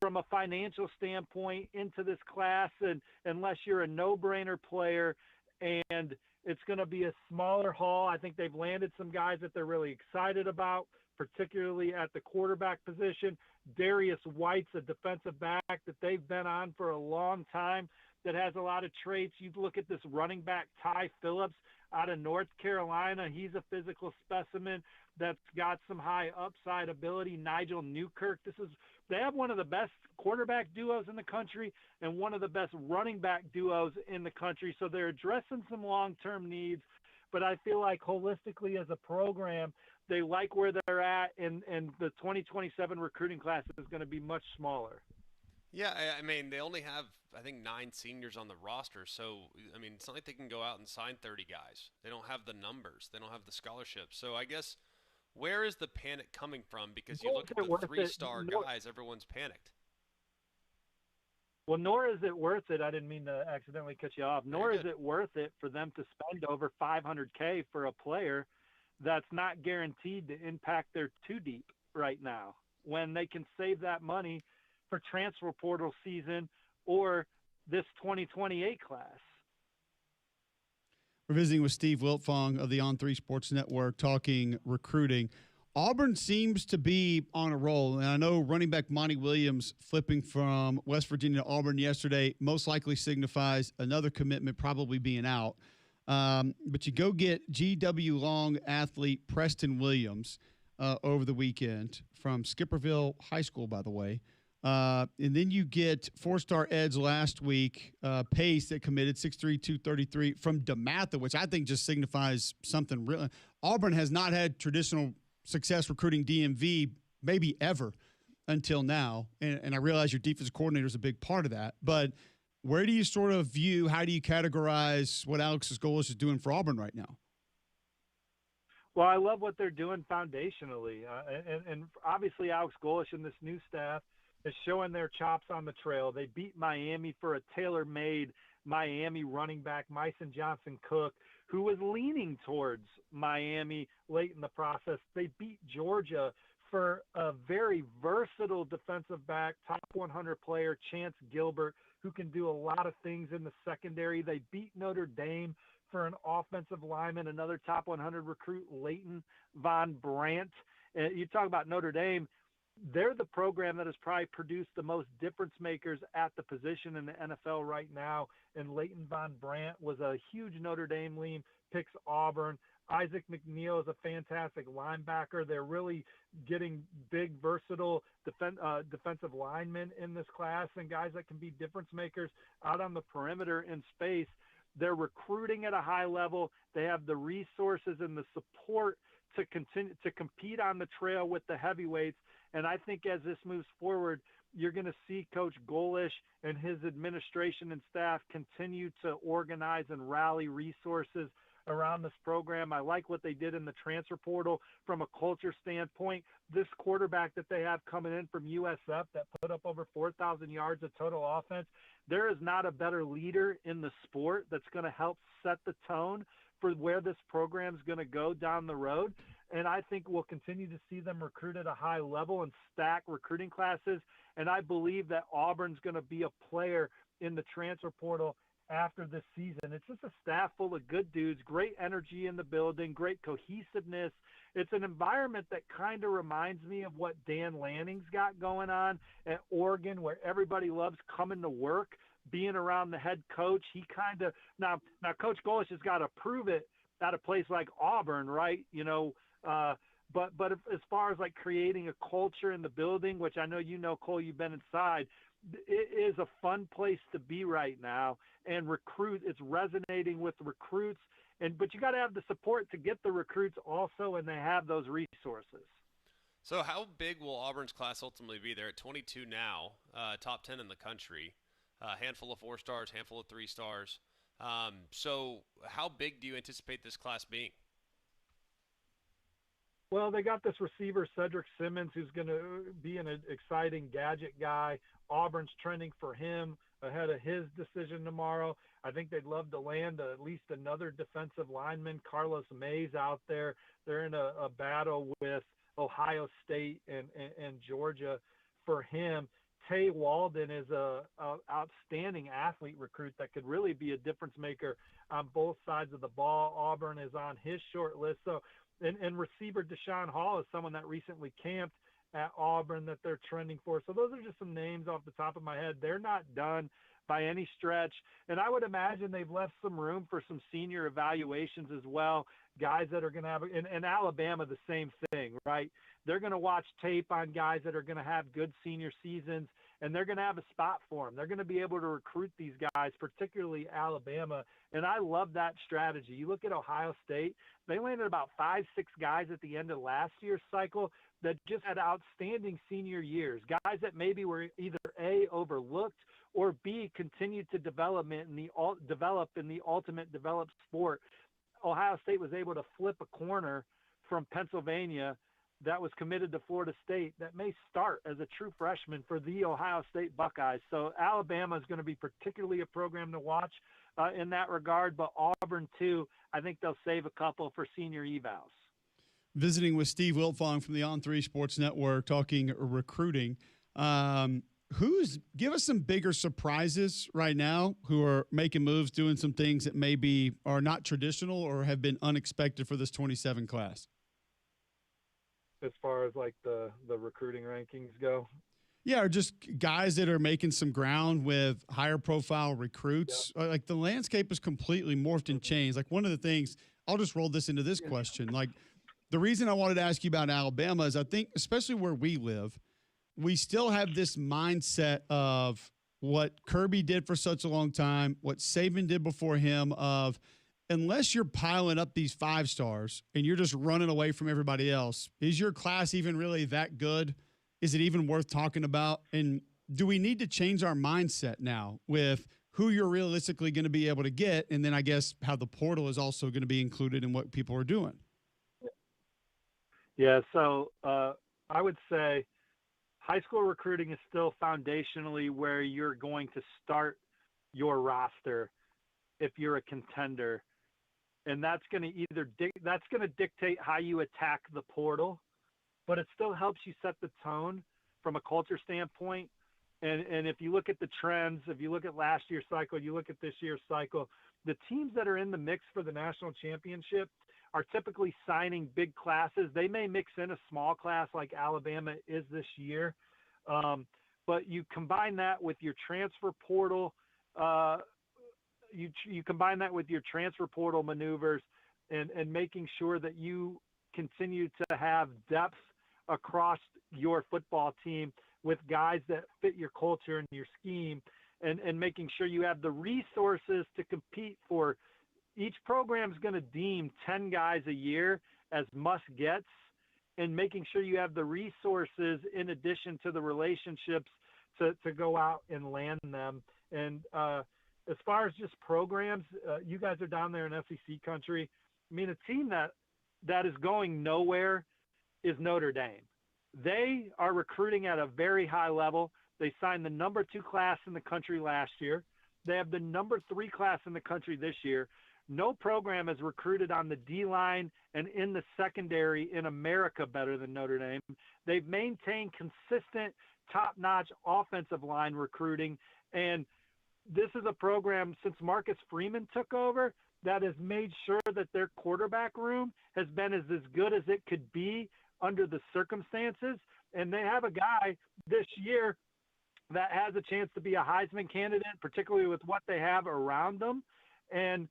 from a financial standpoint into this class, and unless you're a no-brainer player, and it's going to be a smaller haul. I think they've landed some guys that they're really excited about, particularly at the quarterback position. Darius White's a defensive back that they've been on for a long time that has a lot of traits. You look at this running back, Ty Phillips, out of North Carolina. He's a physical specimen that's got some high upside ability. Nigel Newkirk. They have one of the best quarterback duos in the country and one of the best running back duos in the country. So they're addressing some long-term needs, but I feel like holistically as a program, they like where they're at, and the 2027 recruiting class is going to be much smaller. Yeah, I mean, they only have, I think, 9 seniors on the roster. So, I mean, it's not like they can go out and sign 30 guys. They don't have the numbers. They don't have the scholarships. So I guess where is the panic coming from? Because you look at the 3-star guys, everyone's panicked. Well, nor is it worth it. I didn't mean to accidentally cut you off. Nor is it worth it for them to spend over $500K for a player that's not guaranteed to impact their 2 deep right now, when they can save that money for transfer portal season or this 2028 class. We're visiting with Steve Wiltfong of the On3 Sports Network talking recruiting. Auburn seems to be on a roll, and I know running back Monty Williams flipping from West Virginia to Auburn yesterday most likely signifies another commitment probably being out. But you go get GW Long athlete Preston Williams over the weekend from Skipperville High School, by the way. And then you get 4-star Eds last week, Pace that committed 6'3", 233 from DeMatha, which I think just signifies something real. Auburn has not had traditional success recruiting DMV maybe ever until now. And I realize your defensive coordinator is a big part of that. But where do you sort of view, how do you categorize what Alex Golis is doing for Auburn right now? Well, I love what they're doing foundationally. And obviously Alex Golis and this new staff is showing their chops on the trail. They beat Miami for a tailor-made Miami running back, Myson Johnson-Cook, who was leaning towards Miami late in the process. They beat Georgia for a very versatile defensive back, top 100 player, Chance Gilbert, who can do a lot of things in the secondary. They beat Notre Dame for an offensive lineman, another top 100 recruit, Leighton Von Brandt. You talk about Notre Dame, they're the program that has probably produced the most difference makers at the position in the NFL right now. And Leighton Von Brandt was a huge Notre Dame lean, picks Auburn. Isaac McNeil is a fantastic linebacker. They're really getting big, versatile defensive linemen in this class and guys that can be difference makers out on the perimeter in space. They're recruiting at a high level. They have the resources and the support to continue to compete on the trail with the heavyweights. And I think as this moves forward, you're going to see Coach Golish and his administration and staff continue to organize and rally resources around this program. I like what they did in the transfer portal from a culture standpoint. This quarterback that they have coming in from USF that put up over 4,000 yards of total offense, there is not a better leader in the sport that's going to help set the tone for where this program is going to go down the road. And I think we'll continue to see them recruit at a high level and stack recruiting classes. And I believe that Auburn's going to be a player in the transfer portal after this season. It's just a staff full of good dudes, great energy in the building, great cohesiveness. It's an environment that kind of reminds me of what Dan Lanning's got going on at Oregon, where everybody loves coming to work, being around the head coach. He kind of now Coach Golish has got to prove it at a place like Auburn, right? But as far as like creating a culture in the building, which I know Cole, you've been inside, it is a fun place to be right now. And it's resonating with recruits. But you got to have the support to get the recruits also, and they have those resources. So how big will Auburn's class ultimately be? They're at 22 now, top 10 in the country, a handful of 4 stars, handful of 3 stars. So how big do you anticipate this class being? Well, they got this receiver, Cedric Simmons, who's going to be an exciting gadget guy. Auburn's trending for him ahead of his decision tomorrow. I think they'd love to land at least another defensive lineman, Carlos Mays, out there. They're in a battle with Ohio State and Georgia for him. Tay Walden is a outstanding athlete recruit that could really be a difference maker on both sides of the ball. Auburn is on his short list. So, and receiver Deshaun Hall is someone that recently camped at Auburn that they're trending for. So those are just some names off the top of my head. They're not done by any stretch. And I would imagine they've left some room for some senior evaluations as well. Guys that are going to have, in Alabama, the same thing, right? They're going to watch tape on guys that are going to have good senior seasons, and they're going to have a spot for them. They're going to be able to recruit these guys, particularly Alabama. And I love that strategy. You look at Ohio State, they landed about 5-6 guys at the end of last year's cycle that just had outstanding senior years, guys that maybe were either A, overlooked, or B, continued to develop in the ultimate developed sport. Ohio State was able to flip a corner from Pennsylvania that was committed to Florida State that may start as a true freshman for the Ohio State Buckeyes. So Alabama is going to be particularly a program to watch in that regard, but Auburn too, I think they'll save a couple for senior evals. Visiting with Steve Wiltfong from the On3 Sports Network, talking recruiting. Give us some bigger surprises right now who are making moves, doing some things that maybe are not traditional or have been unexpected for this 27 class? As far as like the recruiting rankings go? Yeah, or just guys that are making some ground with higher profile recruits. Yeah. Like the landscape is completely morphed and changed. Like one of the things, I'll just roll this into this question. Like the reason I wanted to ask you about Alabama is I think, especially where we live, we still have this mindset of what Kirby did for such a long time, what Saban did before him, of unless you're piling up these 5 stars and you're just running away from everybody else, is your class even really that good? Is it even worth talking about? And do we need to change our mindset now with who you're realistically going to be able to get? And then I guess how the portal is also going to be included in what people are doing. Yeah. So I would say high school recruiting is still foundationally where you're going to start your roster if you're a contender. And that's going to dictate how you attack the portal, but it still helps you set the tone from a culture standpoint. And if you look at the trends, if you look at last year's cycle, you look at this year's cycle, the teams that are in the mix for the national championship are typically signing big classes. They may mix in a small class like Alabama is this year. But you combine that with your transfer portal, you combine that with your transfer portal maneuvers and making sure that you continue to have depth across your football team with guys that fit your culture and your scheme, and making sure you have the resources to compete for. Each program is going to deem 10 guys a year as must-gets, and making sure you have the resources in addition to the relationships to go out and land them. And as far as just programs, you guys are down there in SEC country. I mean, a team that is going nowhere is Notre Dame. They are recruiting at a very high level. They signed the number 2 class in the country last year. They have the number 3 class in the country this year. No program has recruited on the D-line and in the secondary in America better than Notre Dame. They've maintained consistent, top-notch offensive line recruiting. And this is a program since Marcus Freeman took over that has made sure that their quarterback room has been as good as it could be under the circumstances. And they have a guy this year that has a chance to be a Heisman candidate, particularly with what they have around them. And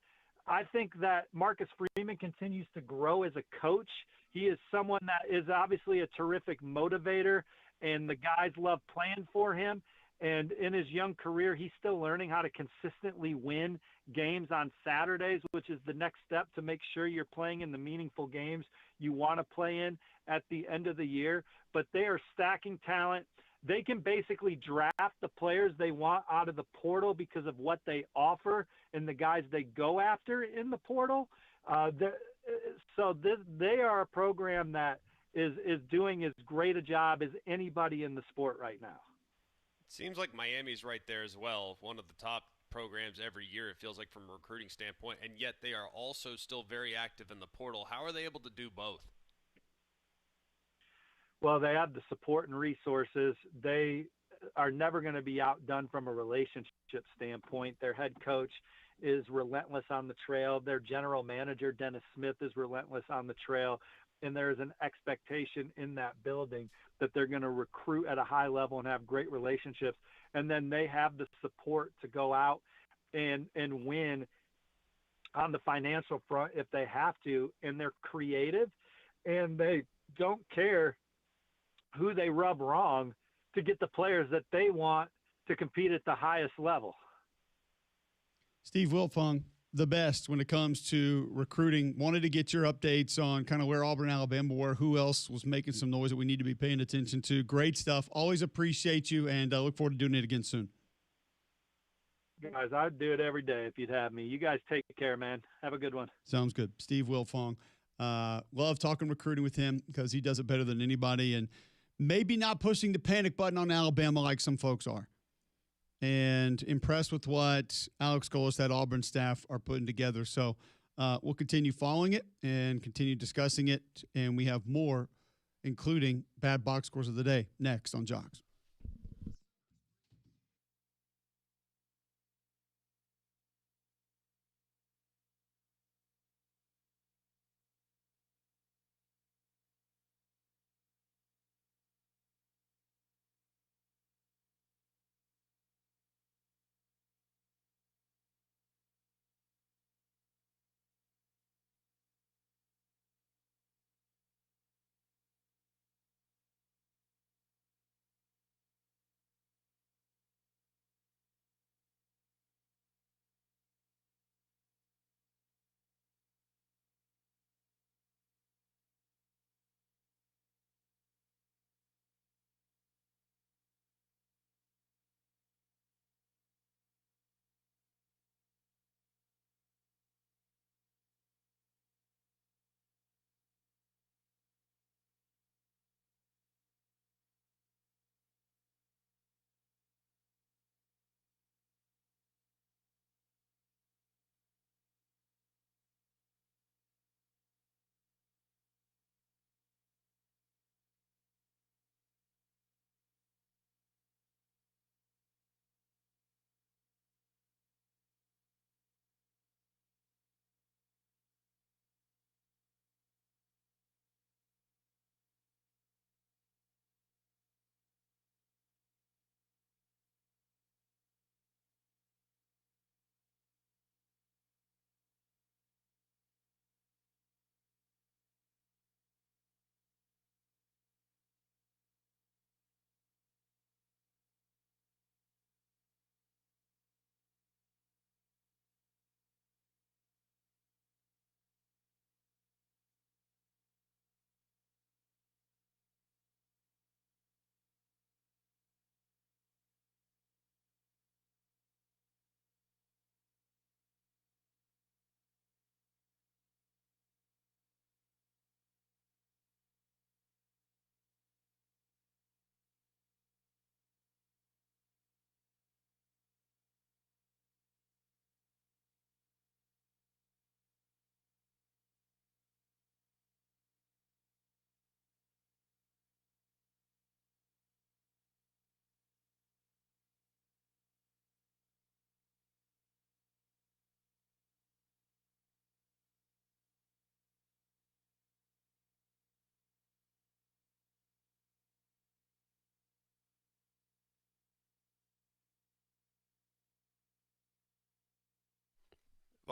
I think that Marcus Freeman continues to grow as a coach. He is someone that is obviously a terrific motivator, and the guys love playing for him. And in his young career, he's still learning how to consistently win games on Saturdays, which is the next step to make sure you're playing in the meaningful games you want to play in at the end of the year. But they are stacking talent. They can basically draft the players they want out of the portal because of what they offer and the guys they go after in the portal. They are a program that is doing as great a job as anybody in the sport right now. Seems like Miami's right there as well, one of the top programs every year, it feels like, from a recruiting standpoint, and yet they are also still very active in the portal. How are they able to do both? Well, they have the support and resources. They are never going to be outdone from a relationship standpoint. Their head coach is relentless on the trail. Their general manager, Dennis Smith, is relentless on the trail. And there is an expectation in that building that they're going to recruit at a high level and have great relationships. And then they have the support to go out and win on the financial front if they have to. And they're creative, and they don't care who they rub wrong to get the players that they want to compete at the highest level. Steve Wiltfong, the best when it comes to recruiting. Wanted to get your updates on kind of where Auburn, Alabama were, who else was making some noise that we need to be paying attention to. Great stuff. Always appreciate you, and I look forward to doing it again soon. Guys, I'd do it every day if you'd have me. You guys take care, man. Have a good one. Sounds good. Steve Wiltfong. Love talking recruiting with him because he does it better than anybody, and maybe not pushing the panic button on Alabama like some folks are. And impressed with what Alex Golis, that Auburn staff, are putting together. So we'll continue following it and continue discussing it. And we have more, including bad box scores of the day, next on Jocks.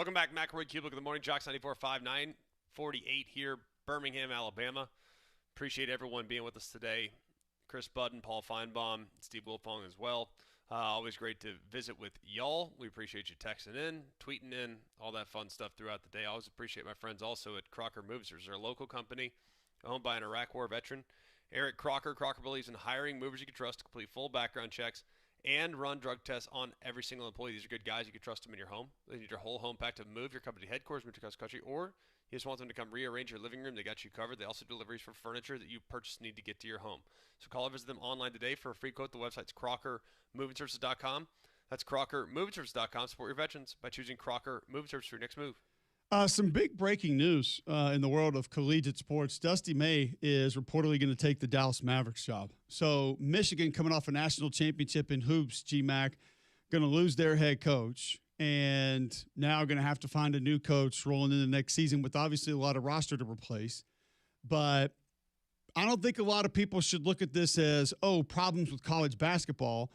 Welcome back, McElroy, Cubelic in the morning. Jocks 94.5, 9:48 here, Birmingham, Alabama. Appreciate everyone being with us today. Chris Budden, Paul Feinbaum, Steve Wilfong as well. Always great to visit with y'all. We appreciate you texting in, tweeting in, all that fun stuff throughout the day. I always appreciate my friends also at Crocker Movers. They're a local company owned by an Iraq War veteran, Eric Crocker. Crocker believes in hiring movers you can trust to complete full background checks and run drug tests on every single employee. These are good guys. You can trust them in your home. They need your whole home packed to move your company headquarters, move to across the country, or you just want them to come rearrange your living room. They got you covered. They also do deliveries for furniture that you purchase need to get to your home. So call or visit them online today for a free quote. The website's CrockerMovingServices.com. That's CrockerMovingServices.com. Support your veterans by choosing Crocker Moving Services for your next move. Some big breaking news in the world of collegiate sports. Dusty May is reportedly going to take the Dallas Mavericks job. So Michigan, coming off a national championship in hoops, GMAC, going to lose their head coach and now going to have to find a new coach rolling into the next season with obviously a lot of roster to replace. But I don't think a lot of people should look at this as, problems with college basketball.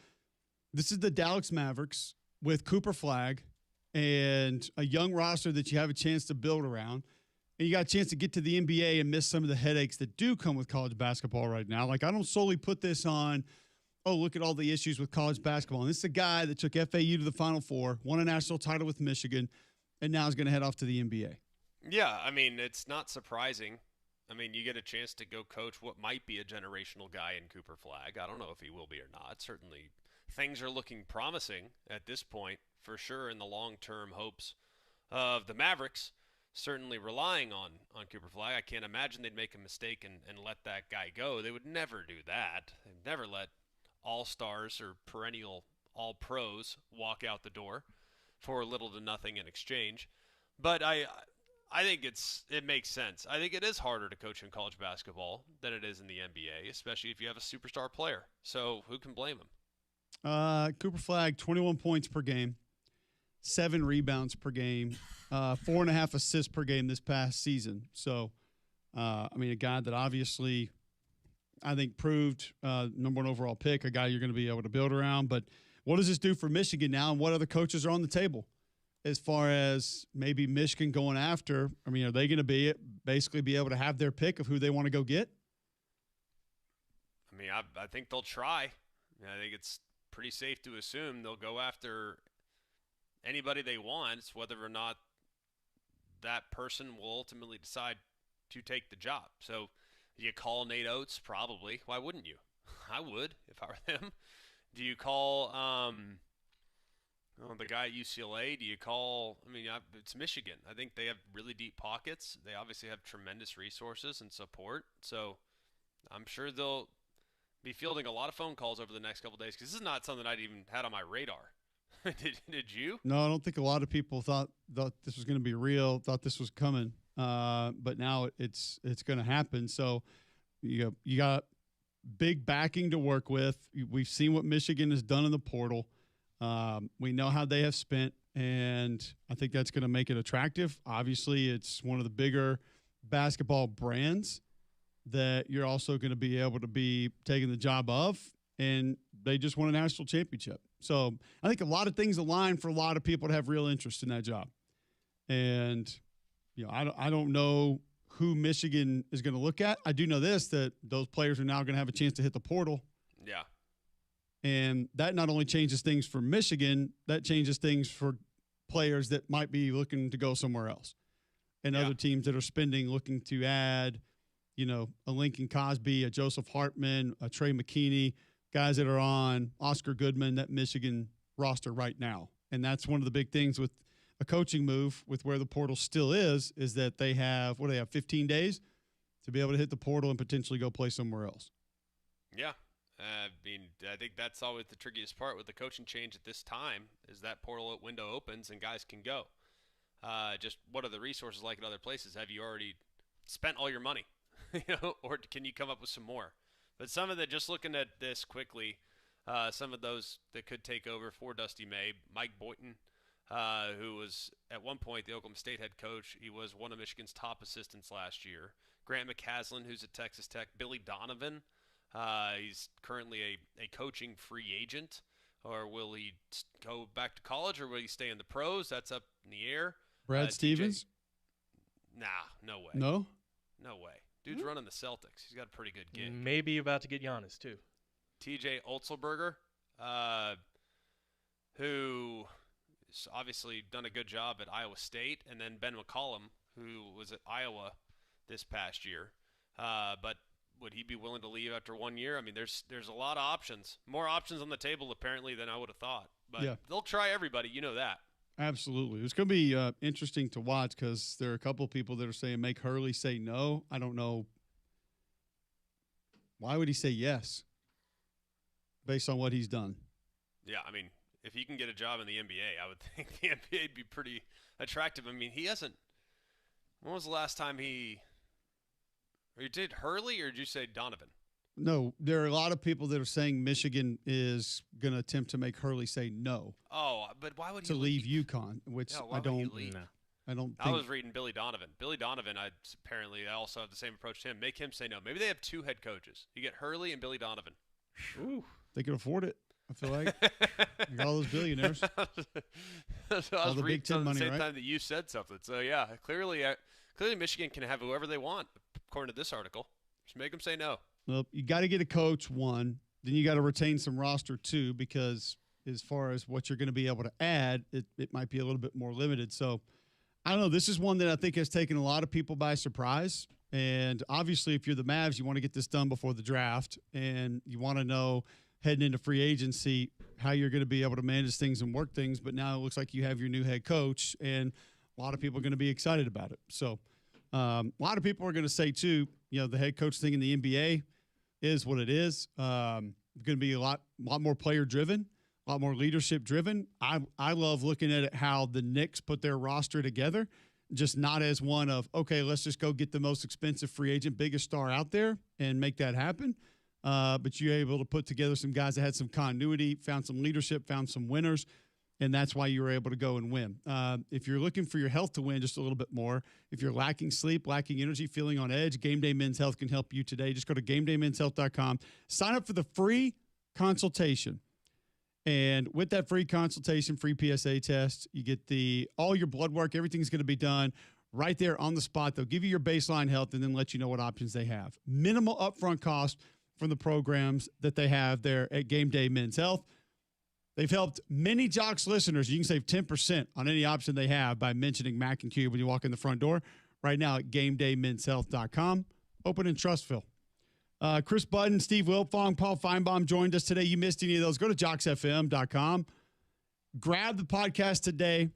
This is the Dallas Mavericks with Cooper Flagg and a young roster that you have a chance to build around. And you got a chance to get to the NBA and miss some of the headaches that do come with college basketball right now. Like, I don't solely put this on, look at all the issues with college basketball. And this is a guy that took FAU to the Final Four, won a national title with Michigan, and now is going to head off to the NBA. Yeah, I mean, it's not surprising. I mean, you get a chance to go coach what might be a generational guy in Cooper Flagg. I don't know if he will be or not. Certainly, things are looking promising at this point, for sure, in the long-term hopes of the Mavericks, certainly relying on Cooper Flagg. I can't imagine they'd make a mistake and let that guy go. They would never do that. They'd never let all-stars or perennial all-pros walk out the door for little to nothing in exchange. But I think it makes sense. I think it is harder to coach in college basketball than it is in the NBA, especially if you have a superstar player. So who can blame him? Cooper Flagg, 21 points per game, 7 rebounds per game, 4.5 assists per game this past season. So, I mean, a guy that obviously I think proved number 1 overall pick, a guy you're going to be able to build around. But what does this do for Michigan now, and what other coaches are on the table as far as maybe Michigan going after? I mean, are they going to basically be able to have their pick of who they want to go get? I mean, I think they'll try. I think it's pretty safe to assume they'll go after anybody they want. It's whether or not that person will ultimately decide to take the job. So you call Nate Oates? Probably. Why wouldn't you? I would if I were them. Do you call the guy at UCLA? Do you call – I mean, it's Michigan. I think they have really deep pockets. They obviously have tremendous resources and support. So I'm sure they'll be fielding a lot of phone calls over the next couple of days because this is not something I'd even had on my radar. Did you? No, I don't think a lot of people thought this was going to be real, thought this was coming. But now it's going to happen. So you got big backing to work with. We've seen what Michigan has done in the portal. We know how they have spent, and I think that's going to make it attractive. Obviously, it's one of the bigger basketball brands that you're also going to be able to be taking the job of, and they just won a national championship. So I think a lot of things align for a lot of people to have real interest in that job. And, I don't know who Michigan is going to look at. I do know this, that those players are now going to have a chance to hit the portal. Yeah. And that not only changes things for Michigan, that changes things for players that might be looking to go somewhere else. And other teams that are spending, looking to add, a Lincoln Cosby, a Joseph Hartman, a Trey McKinney, guys that are on Oscar Goodman, that Michigan roster right now. And that's one of the big things with a coaching move with where the portal still is that they have 15 days to be able to hit the portal and potentially go play somewhere else. Yeah. I think that's always the trickiest part with the coaching change at this time is that portal window opens and guys can go. Just what are the resources like in other places? Have you already spent all your money? Or can you come up with some more? But some of just looking at this quickly, some of those that could take over for Dusty May, Mike Boynton, who was at one point the Oklahoma State head coach. He was one of Michigan's top assistants last year. Grant McCaslin, who's at Texas Tech. Billy Donovan, he's currently a coaching free agent. Or will he go back to college, or will he stay in the pros? That's up in the air. Brad Stevens? Nah, no way. No? No way. Dude's running the Celtics. He's got a pretty good gig. Maybe about to get Giannis, too. TJ Otzelberger, who's obviously done a good job at Iowa State, and then Ben McCollum, who was at Iowa this past year. But would he be willing to leave after 1 year? I mean, there's a lot of options. More options on the table, apparently, than I would have thought. But they'll try everybody. You know that. Absolutely. It's going to be interesting to watch because there are a couple of people that are saying make Hurley say no. I don't know. Why would he say yes based on what he's done? Yeah, I mean, if he can get a job in the NBA, I would think the NBA would be pretty attractive. I mean, he hasn't – when was the last time he – or you did Hurley or did you say Donovan? No, there are a lot of people that are saying Michigan is going to attempt to make Hurley say no. Oh, but why would he leave UConn? Which I don't. I don't. I was reading Billy Donovan. Billy Donovan, I also have the same approach to him. Make him say no. Maybe they have two head coaches. You get Hurley and Billy Donovan. Ooh, they can afford it. I feel like all those billionaires. So I was reading at the same time that you said something. So yeah, clearly Michigan can have whoever they want, according to this article. Just make them say no. Well, you got to get a coach, one. Then you got to retain some roster, two, because as far as what you're going to be able to add, it might be a little bit more limited. So, I don't know. This is one that I think has taken a lot of people by surprise. And obviously, if you're the Mavs, you want to get this done before the draft. And you want to know, heading into free agency, how you're going to be able to manage things and work things. But now it looks like you have your new head coach, and a lot of people are going to be excited about it. So, a lot of people are going to say, too, the head coach thing in the NBA is what it is. Going to be a lot more player driven, a lot more leadership driven. I love looking at it how the Knicks put their roster together, just not as one of, okay, let's just go get the most expensive free agent, biggest star out there and make that happen. But you're able to put together some guys that had some continuity, found some leadership, found some winners, and that's why you were able to go and win. If you're looking for your health to win just a little bit more, if you're lacking sleep, lacking energy, feeling on edge, Game Day Men's Health can help you today. Just go to GameDayMen'sHealth.com. Sign up for the free consultation. And with that free consultation, free PSA test, you get all your blood work. Everything's going to be done right there on the spot. They'll give you your baseline health and then let you know what options they have. Minimal upfront cost from the programs that they have there at Game Day Men's Health. They've helped many Jocks listeners. You can save 10% on any option they have by mentioning Mac and Cube when you walk in the front door. Right now at GameDayMen'sHealth.com. Open in Trustville. Chris Budden, Steve Wiltfong, Paul Feinbaum joined us today. You missed any of those, go to JocksFM.com. Grab the podcast today.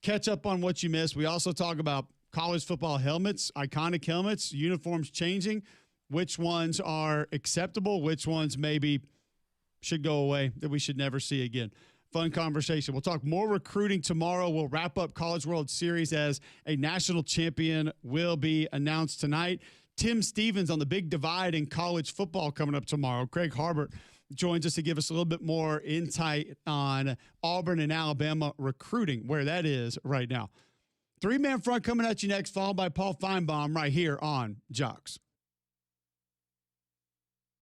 Catch up on what you missed. We also talk about college football helmets, iconic helmets, uniforms changing, which ones are acceptable, which ones maybe should go away, that we should never see again. Fun conversation. We'll talk more recruiting tomorrow. We'll wrap up College World Series as a national champion will be announced tonight. Tim Stevens on the big divide in college football coming up tomorrow. Craig Harbert joins us to give us a little bit more insight on Auburn and Alabama recruiting, where that is right now. Three-man front coming at you next, followed by Paul Feinbaum right here on Jocks.